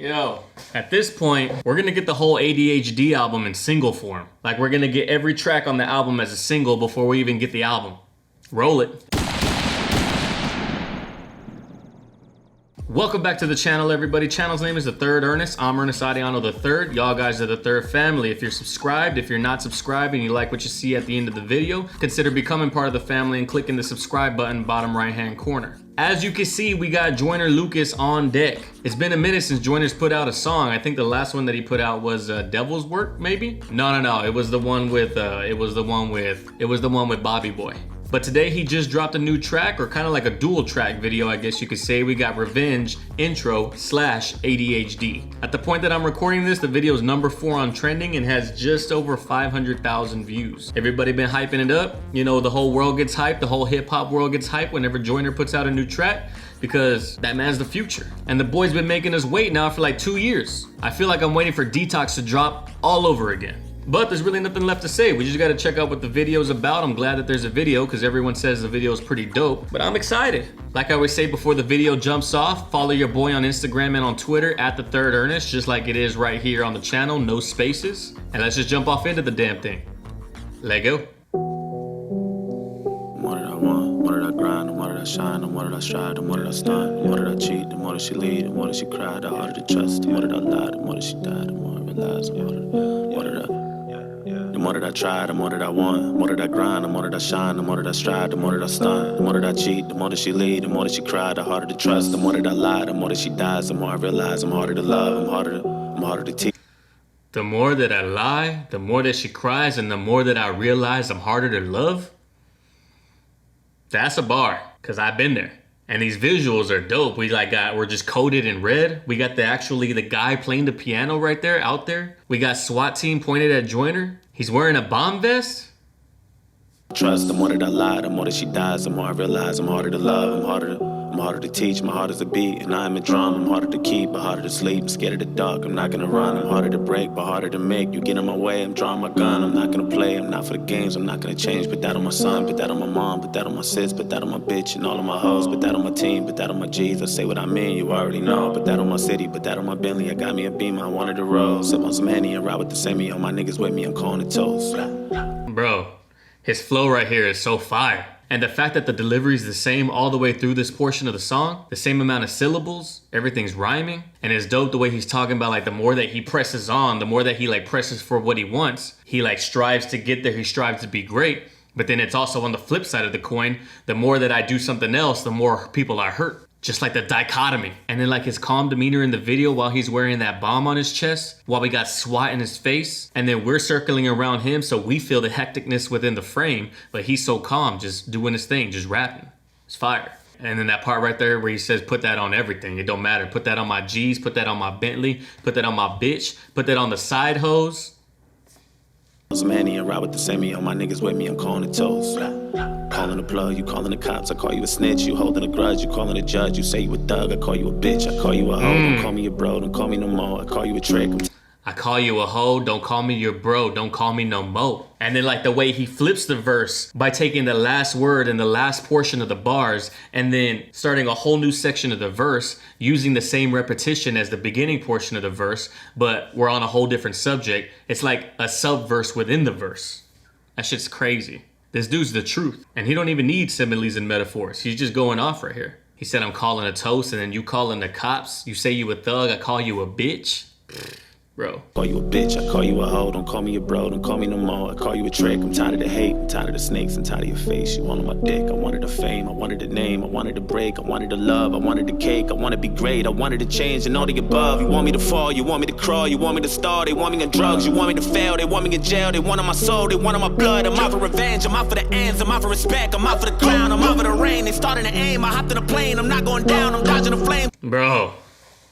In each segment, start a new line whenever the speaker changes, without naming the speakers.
Yo, at this point, we're gonna get the whole ADHD album in single form. Like, we're gonna get every track on the album as a single before we even get the album. Roll it. Welcome back to the channel, everybody. Channel's name is The Third Ernest. I'm Ernest Adiano the Third. Y'all guys are the third family. If you're subscribed, if you're not subscribed and you like what you see at the end of the video, consider becoming part of the family and clicking the subscribe button bottom right hand corner. As you can see, we got Joyner Lucas on deck. It's been a minute since Joyner's put out a song. I think the last one that he put out was Devil's Work, maybe? No. It was the one with Bobby Boy. But today he just dropped a new track, or kind of like a dual track video, I guess you could say. We got Revenge, Intro, / ADHD. At the point that I'm recording this, the video is number 4 on trending and has just over 500,000 views. Everybody been hyping it up. You know, the whole world gets hyped, the whole hip hop world gets hyped whenever Joyner puts out a new track, because that man's the future. And the boy's been making us wait now for like 2 years. I feel like I'm waiting for Detox to drop all over again. But there's really nothing left to say. We just gotta check out what the video's about. I'm glad that there's a video because everyone says the video is pretty dope, but I'm excited. Like I always say before the video jumps off, follow your boy on Instagram and on Twitter at TheThirdErnest, just like it is right here on the channel, no spaces. And let's just jump off into the damn thing. Let go.
The more that I want, the more that I grind, the more that I shine, the more that I strive, the more that I stunt, the more that I cheat, the more that she lead, the more that she cry, the harder to trust, the more that I lie, the more that she die, the more I realize, the more that I try, the more that I want, the more that I grind, the more that I shine, the more that I strive, the more that I stunt, the more that I cheat, the more that she lead, the more that she cry, the harder to trust, the more that I lie, the more that she dies, the more I realize I'm harder to love, I'm harder to teach.
The more that I lie, the more that she cries, and the more that I realize I'm harder to love. That's a bar, cause I've been there. And these visuals are dope. We're just coded in red. We got the guy playing the piano right there, out there. We got SWAT team pointed at Joyner. He's wearing a bomb vest.
Trust, the more that I lie, the more that she dies, the more I realize I'm harder to love, I'm harder to teach, my heart is a beat, and I'm a drum, I'm harder to keep, but harder to sleep, I'm scared of the dark, I'm not gonna run, I'm harder to break, but harder to make, you get in my way, I'm drawing my gun, I'm not gonna play, I'm not for the games, I'm not gonna change, put that on my son, put that on my mom, put that on my sis, put that on my bitch, and all of my hoes, put that on my team, put that on my G's, I say what I mean, you already know, put that on my city, put that on my Bentley, I got me a Beamer, I wanted to roll, sip on some Henny and ride with the semi, all my niggas with me, I'm calling it toast.
Bro, his flow right here is so fire. And the fact that the delivery is the same all the way through this portion of the song, the same amount of syllables, everything's rhyming, and it's dope the way he's talking about like the more that he presses on, the more that he like presses for what he wants, he like strives to get there, he strives to be great. But then it's also on the flip side of the coin, the more that I do something else, the more people I hurt. Just like the dichotomy. And then like his calm demeanor in the video while he's wearing that bomb on his chest, while we got SWAT in his face, and then we're circling around him so we feel the hecticness within the frame, but he's so calm, just doing his thing, just rapping. It's fire. And then that part right there where he says, put that on everything, it don't matter. Put that on my G's, put that on my Bentley, put that on my bitch, put that on the side hose.
Some Henny and ride with the semi, all my niggas with me, I'm calling it toast. Calling the plug, you calling the cops, I call you a snitch, you holding a grudge, you calling a judge, you say you a thug, I call you a bitch, I call you a hoe, don't call me your bro, don't call me no more, I call you a trick.
I call you a hoe, don't call me your bro, don't call me no mo. And then like the way he flips the verse by taking the last word and the last portion of the bars and then starting a whole new section of the verse using the same repetition as the beginning portion of the verse, but we're on a whole different subject. It's like a sub-verse within the verse. That shit's crazy. This dude's the truth. And he don't even need similes and metaphors. He's just going off right here. He said, I'm calling a toast, and then you calling the cops. You say you a thug, I call you a bitch. Bro.
I call you a bitch, I call you a hoe, don't call me your bro, don't call me no more, I call you a trick, I'm tired of the hate, I'm tired of the snakes, I'm tired of your face, you wanted my dick, I wanted the fame, I wanted the name, I wanted the break, I wanted the love, I wanted the cake, I wanted to be great, I wanted to change and all the above, you want me to fall, you want me to crawl, you want me to star, they want me on drugs, you want me to fail, they want me in jail, they want on my soul, they want on my blood, I'm out for revenge, I'm out for the ends, I'm out for respect, I'm out for the crown, I'm out for the rain, they starting to aim, I hopped in a plane, I'm not going down, I'm dodging the flame.
Bro.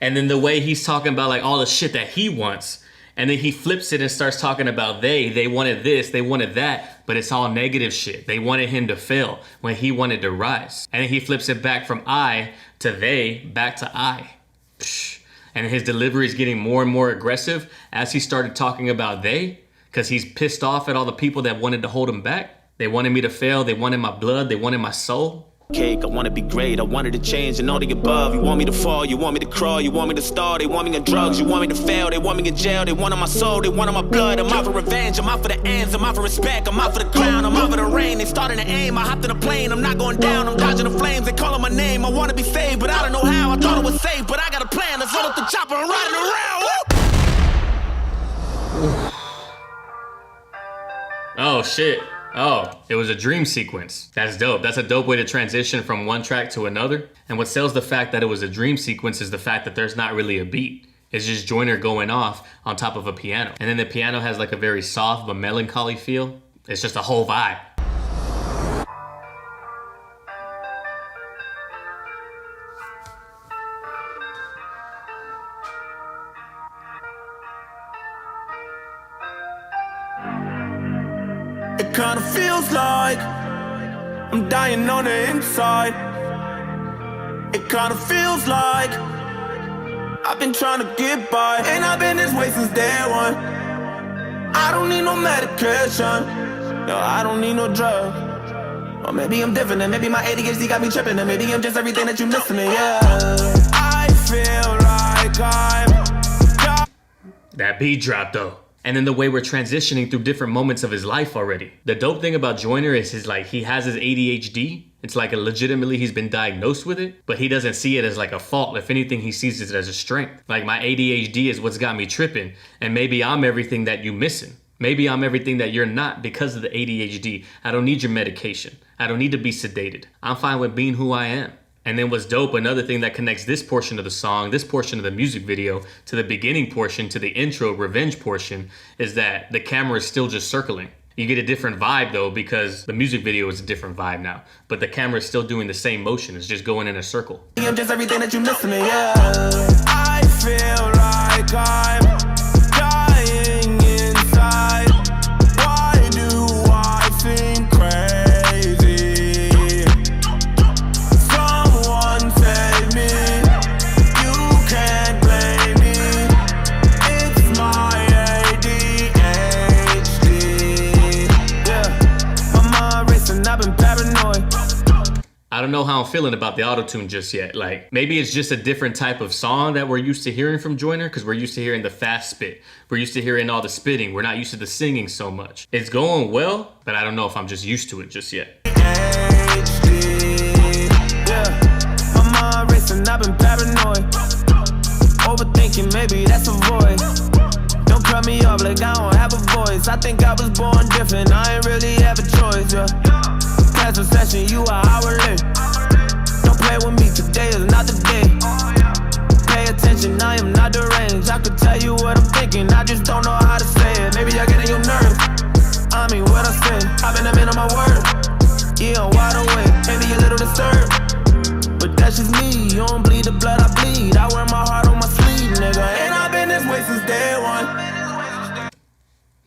And then the way he's talking about like all the shit that he wants. And then he flips it and starts talking about they wanted this, they wanted that, but it's all negative shit. They wanted him to fail when he wanted to rise. And then he flips it back from I to they, back to I. Psh. And his delivery is getting more and more aggressive as he started talking about they, because he's pissed off at all the people that wanted to hold him back. They wanted me to fail, they wanted my blood, they wanted my soul.
cake. I wanna be great, I wanted to change and all the above. You want me to fall, you want me to crawl, you want me to stall. They want me on drugs, you want me to fail. They want me in jail, they want on my soul, they want on my blood. I'm out for revenge, I'm out for the ends, I'm out for respect, I'm out for the crown, I'm out for the rain. They starting to aim, I hopped in a plane, I'm not going down, I'm dodging the flames. They calling my name, I wanna be saved, but I don't know how. I thought it was safe, but I got a plan. Let's load up the chopper and riding around. Woo!
Oh shit. Oh, it was a dream sequence. That's dope. That's a dope way to transition from one track to another. And what sells the fact that it was a dream sequence is the fact that there's not really a beat. It's just Joyner going off on top of a piano. And then the piano has like a very soft but melancholy feel. It's just a whole vibe.
It kinda feels like I'm dying on the inside. It kinda feels like I've been trying to get by, and I've been this way since day one. I don't need no medication, no, I don't need no drug. Or maybe I'm different, and maybe my ADHD got me tripping, and maybe I'm just everything that you missing, yeah. I feel like I'm...
That beat drop though. And then the way we're transitioning through different moments of his life already. The dope thing about Joyner is he has his ADHD. It's like legitimately he's been diagnosed with it, but he doesn't see it as like a fault. If anything, he sees it as a strength. Like, my ADHD is what's got me tripping, and maybe I'm everything that you missing. Maybe I'm everything that you're not because of the ADHD. I don't need your medication. I don't need to be sedated. I'm fine with being who I am. And then what's dope, another thing that connects this portion of the song, this portion of the music video, to the beginning portion, to the intro, revenge portion, is that the camera is still just circling. You get a different vibe though, because the music video is a different vibe now. But the camera is still doing the same motion. It's just going in a circle.
I'm just everything that you missing, yeah. I feel like I'm dying inside. Why do I think crazy? Someone save me. You can't blame me. It's my ADHD. Yeah, my mind racing, I've been paranoid.
I don't know how I'm feeling about the auto-tune just yet. Like, maybe it's just a different type of song that we're used to hearing from Joyner, because we're used to hearing the fast spit. We're used to hearing all the spitting. We're not used to the singing so much. It's going well, but I don't know if I'm just used to it just yet.
My mind racing, I've been paranoid. Overthinking, maybe that's a voice. Don't cut me off like I don't have a voice. I think I was born different, I ain't really have a choice, yeah. Past recession, you are hourly. Don't play with me, today is not the day. Pay attention, I am not deranged. I could tell you what I'm thinking, I just don't know how to say it. Maybe I get in your nerves, I mean what I say. I've been a man on my word, yeah, I'm wide awake. Maybe a little disturbed, but that's just me. You don't bleed the blood I bleed. I wear my heart on my sleeve, nigga. And I've been this way since day one.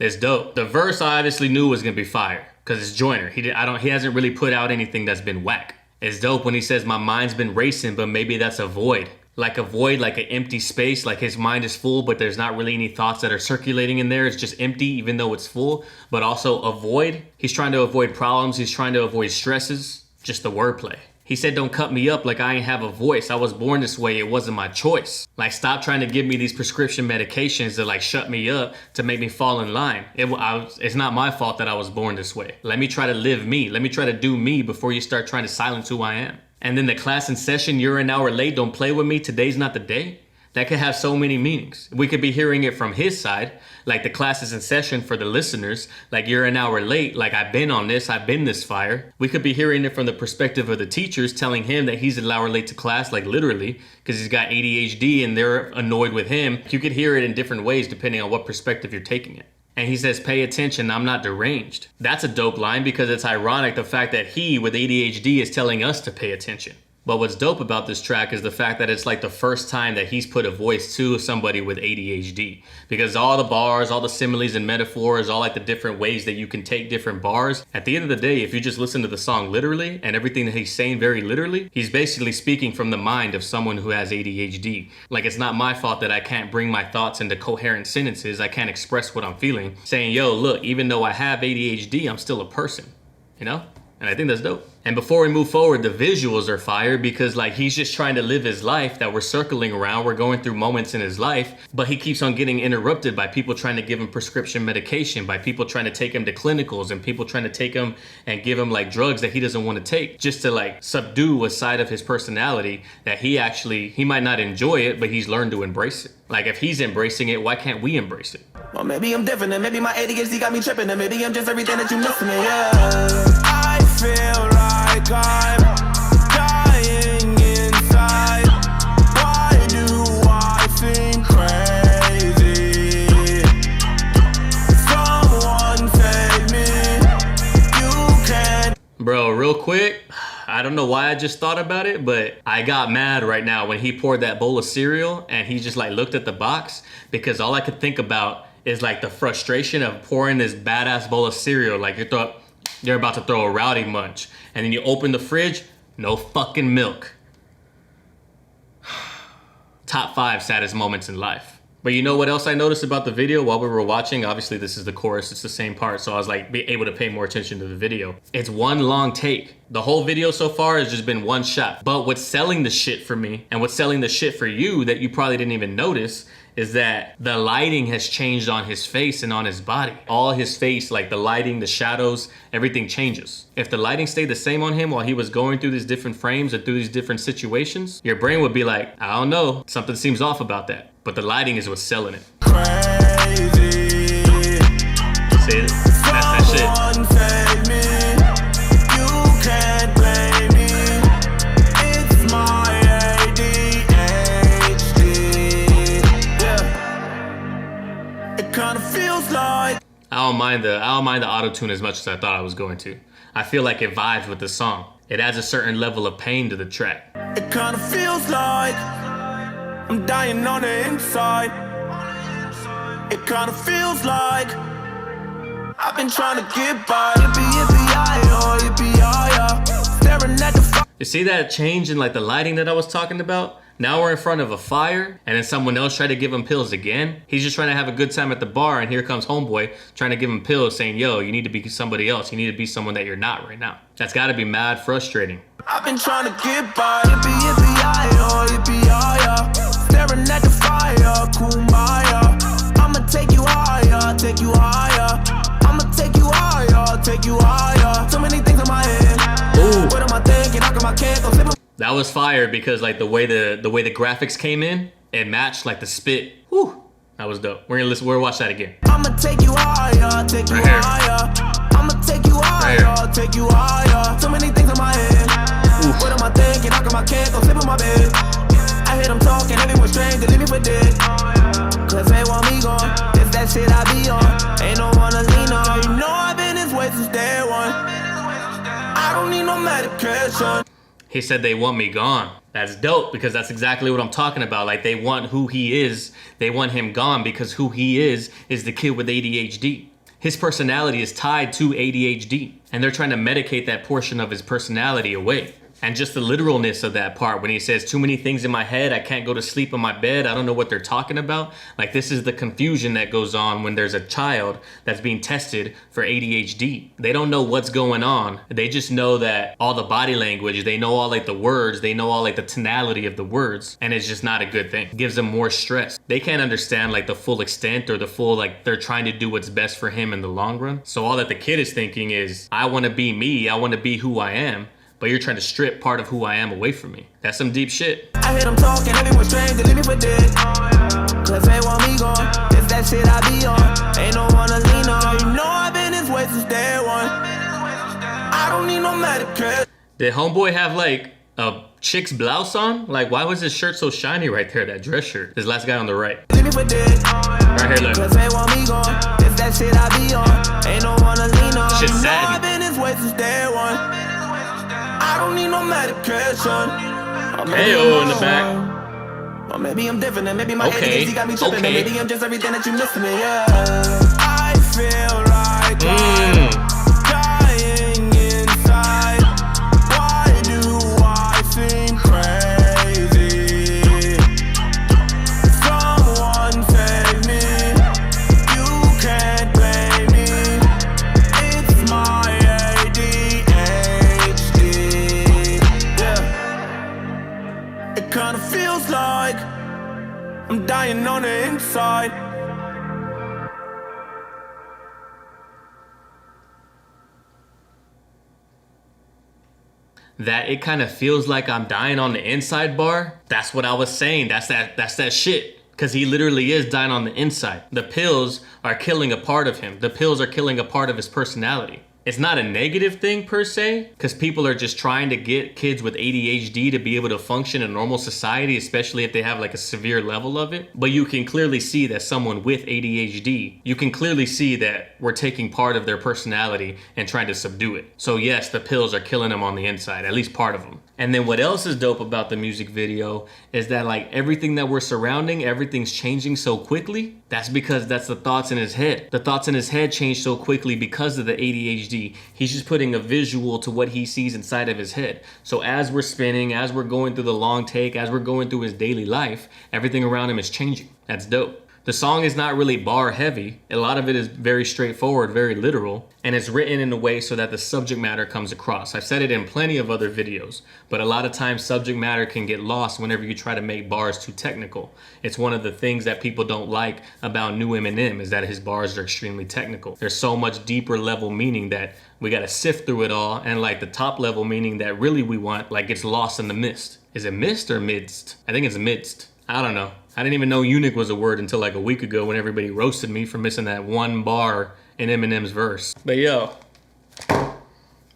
It's dope. The verse I obviously knew was gonna be fire, because it's Joyner. He hasn't really put out anything that's been whack. It's dope when he says my mind's been racing, but maybe that's a void. Like a void, like an empty space, like his mind is full, but there's not really any thoughts that are circulating in there. It's just empty, even though it's full, but also a void. He's trying to avoid problems. He's trying to avoid stresses. Just the wordplay. He said, don't cut me up like I ain't have a voice. I was born this way. It wasn't my choice. Like, stop trying to give me these prescription medications to like shut me up, to make me fall in line. It's not my fault that I was born this way. Let me try to live me. Let me try to do me before you start trying to silence who I am. And then the class in session, you're an hour late. Don't play with me. Today's not the day. That could have so many meanings. We could be hearing it from his side, like the class is in session for the listeners, like you're an hour late, like I've been on this, I've been this fire. We could be hearing it from the perspective of the teachers, telling him that he's an hour late to class, like literally, because he's got ADHD and they're annoyed with him. You could hear it in different ways depending on what perspective you're taking it. And he says, pay attention, I'm not deranged. That's a dope line, because it's ironic the fact that he with ADHD is telling us to pay attention. But what's dope about this track is the fact that it's like the first time that he's put a voice to somebody with ADHD. Because all the bars, all the similes and metaphors, all like the different ways that you can take different bars. At the end of the day, if you just listen to the song literally and everything that he's saying very literally, he's basically speaking from the mind of someone who has ADHD. Like, it's not my fault that I can't bring my thoughts into coherent sentences. I can't express what I'm feeling. Saying, yo, look, even though I have ADHD, I'm still a person, you know? And I think that's dope. And before we move forward, the visuals are fire because like he's just trying to live his life that we're circling around. We're going through moments in his life, but he keeps on getting interrupted by people trying to give him prescription medication, by people trying to take him to clinicals, and people trying to take him and give him like drugs that he doesn't want to take, just to like subdue a side of his personality that he might not enjoy it, but he's learned to embrace it. Like if he's embracing it, why can't we embrace it?
Well, maybe I'm different, and maybe my ADHD got me tripping, and maybe I'm just everything that you missing me, yeah. I feel like I'm dying inside. Why do I think crazy? Someone save me. You can't.
Bro, real quick, I don't know why I just thought about it, but I got mad right now when he poured that bowl of cereal and he just like looked at the box, because all I could think about is like the frustration of pouring this badass bowl of cereal. Like you're about to throw a rowdy munch, and then you open the fridge, no fucking milk. Top 5 saddest moments in life. But you know what else I noticed about the video while we were watching? Obviously this is the chorus, it's the same part, so I was like able to pay more attention to the video. It's one long take. The whole video so far has just been one shot. But what's selling the shit for me, and what's selling the shit for you that you probably didn't even notice, is that the lighting has changed on his face and on his body. All his face, like the lighting, the shadows, everything changes. If the lighting stayed the same on him while he was going through these different frames or through these different situations, your brain would be like, I don't know, something seems off about that. But the lighting is what's selling it.
Crazy.
See it? That's that shit.
Someone save me. You can't blame me. It's my ADHD. Yeah. It kind of feels like
I don't mind the auto-tune as much as I thought I was going to. I feel like it vibes with the song. It adds a certain level of pain to the track.
it kind of feels like I'm dying on the inside. It kind of feels like I've been trying to get by. Yippee-yi-oh, yippee-yi-yo. Staring at the fire.
You see that change in like the lighting that I was talking about? Now we're in front of a fire, and then someone else tried to give him pills again. He's just trying to have a good time at the bar, and here comes homeboy trying to give him pills, saying, yo, you need to be somebody else. You need to be someone that you're not right now. That's gotta be mad frustrating.
I've been trying to get by. Yippee-yi-oh, yippee-yi-yo. Staring at the fire, kumbaya. I'ma take you higher, take you higher. I'ma take you higher, take you higher. So many things in my head.
Ooh.
What am I thinking? How come I can't go slip?
That was fire because like the way the graphics came in, it matched like the spit. Whew, that was dope. We're gonna listen. We're gonna watch that again.
I'ma take you higher, take you
Right here.
higher. I'ma take you higher,
Right
take you higher. So many things in my head.
Oof.
What am I thinking? How come I can't go slip in my bed? I hear them talking, everyone strange, they leave me for dead. Cause they want me gone, it's that shit I be on. Ain't no one to lean on. You know I've been this way since day one. I don't need no medication.
He said they want me gone. That's dope because that's exactly what I'm talking about. Like they want who he is. They want him gone because who he is the kid with ADHD. His personality is tied to ADHD, and they're trying to medicate that portion of his personality away. And just the literalness of that part when he says too many things in my head, I can't go to sleep in my bed, I don't know what they're talking about. Like this is the confusion that goes on when there's a child that's being tested for ADHD. They don't know what's going on. They just know that all the body language, they know all like the words, they know all like the tonality of the words, and it's just not a good thing. It gives them more stress. They can't understand like the full extent or the full, like they're trying to do what's best for him in the long run. So all that the kid is thinking is, I wanna be me, I wanna be who I am. But you're trying to strip part of who I am away from me. That's some deep shit.
I hear them talking, everyone strange, they leave me for dead. Cause they want me gone, it's that shit I be on. Ain't no one to lean on. You know I've been this way since day one. I don't need no medication.
Did homeboy have like a chick's blouse on? Like why was his shirt so shiny right there, that dress shirt? This last guy on the right.
Leave me for dead.
Right here, look.
Cause they want me gone, it's that shit I be on. Ain't no one to lean on.
Shit's
You know
sad.
I've been this way since day one. I don't need no medication.
Hey, oh, in the back.
Or maybe I'm different and maybe my
Okay,
ADHD got me tripping.
okay.
And maybe I'm just everything that you missing me, yeah. I feel like I'm dying inside. Why do I think crazy? Someone save me. You can't blame me. It's my ADHD. inside.
That it kind of feels like I'm dying on the inside bar. That's what I was saying. That's that shit. Because he literally is dying on the inside. The pills are killing a part of him. The pills are killing a part of his personality. It's not a negative thing per se, because people are just trying to get kids with ADHD to be able to function in normal society, especially if they have like a severe level of it. But you can clearly see that someone with ADHD, you can clearly see that we're taking part of their personality and trying to subdue it. So yes, the pills are killing them on the inside, at least part of them. And then what else is dope about the music video is that like everything that we're surrounding, everything's changing so quickly. That's because that's the thoughts in his head. The thoughts in his head change so quickly because of the ADHD. He's just putting a visual to what he sees inside of his head. So as we're spinning, as we're going through the long take, as we're going through his daily life, everything around him is changing. That's dope. The song is not really bar heavy. A lot of it is very straightforward, very literal, and it's written in a way so that the subject matter comes across. I've said it in plenty of other videos, but a lot of times subject matter can get lost whenever you try to make bars too technical. It's one of the things that people don't like about new Eminem is that his bars are extremely technical. There's so much deeper level meaning that we gotta sift through it all, and like the top level meaning that really we want, like gets lost in the mist. Is it mist or midst? I think it's midst. I don't know. I didn't even know eunuch was a word until like a week ago when everybody roasted me for missing that one bar in Eminem's verse. But yo,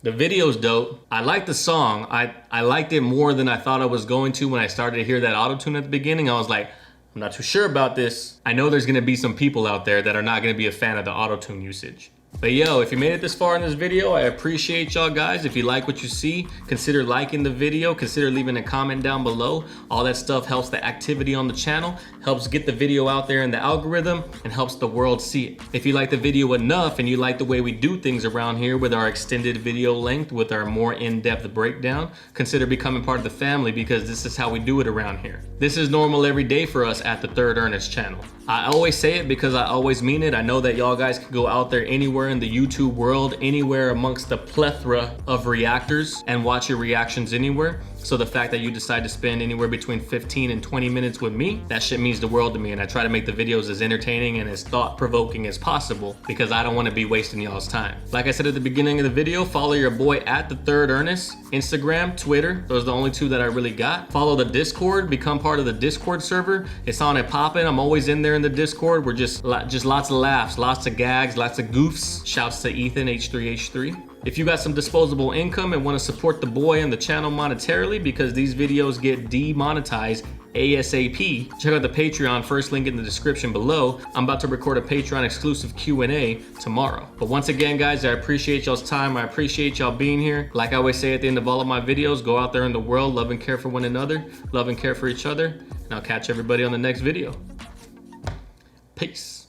the video's dope. I like the song. I liked it more than I thought I was going to when I started to hear that auto-tune at the beginning. I was like, I'm not too sure about this. I know there's gonna be some people out there that are not gonna be a fan of the auto-tune usage. But yo, if you made it this far in this video, I appreciate y'all guys. If you like what you see, consider liking the video, consider leaving a comment down below. All that stuff helps the activity on the channel, helps get the video out there in the algorithm, and helps the world see it. If you like the video enough and you like the way we do things around here with our extended video length, with our more in-depth breakdown, consider becoming part of the family because this is how we do it around here. This is normal every day for us at the Third Ernest channel. I always say it because I always mean it. I know that y'all guys can go out there anywhere in the YouTube world, anywhere amongst the plethora of reactors and watch your reactions anywhere. So the fact that you decide to spend anywhere between 15 and 20 minutes with me, that shit means the world to me. And I try to make the videos as entertaining and as thought-provoking as possible because I don't want to be wasting y'all's time. Like I said at the beginning of the video, follow your boy at TheThirdErnest, Instagram, Twitter. Those are the only two that I really got. Follow the Discord, become part of the Discord server. It's on and popping. I'm always in there in the Discord. We're just lots of laughs, lots of gags, lots of goofs. Shouts to Ethan, H3H3. If you got some disposable income and want to support the boy and the channel monetarily because these videos get demonetized ASAP, check out the Patreon, first link in the description below. I'm about to record a Patreon exclusive Q&A tomorrow. But once again, guys, I appreciate y'all's time. I appreciate y'all being here. Like I always say at the end of all of my videos, go out there in the world, love and care for one another, love and care for each other, and I'll catch everybody on the next video. Peace.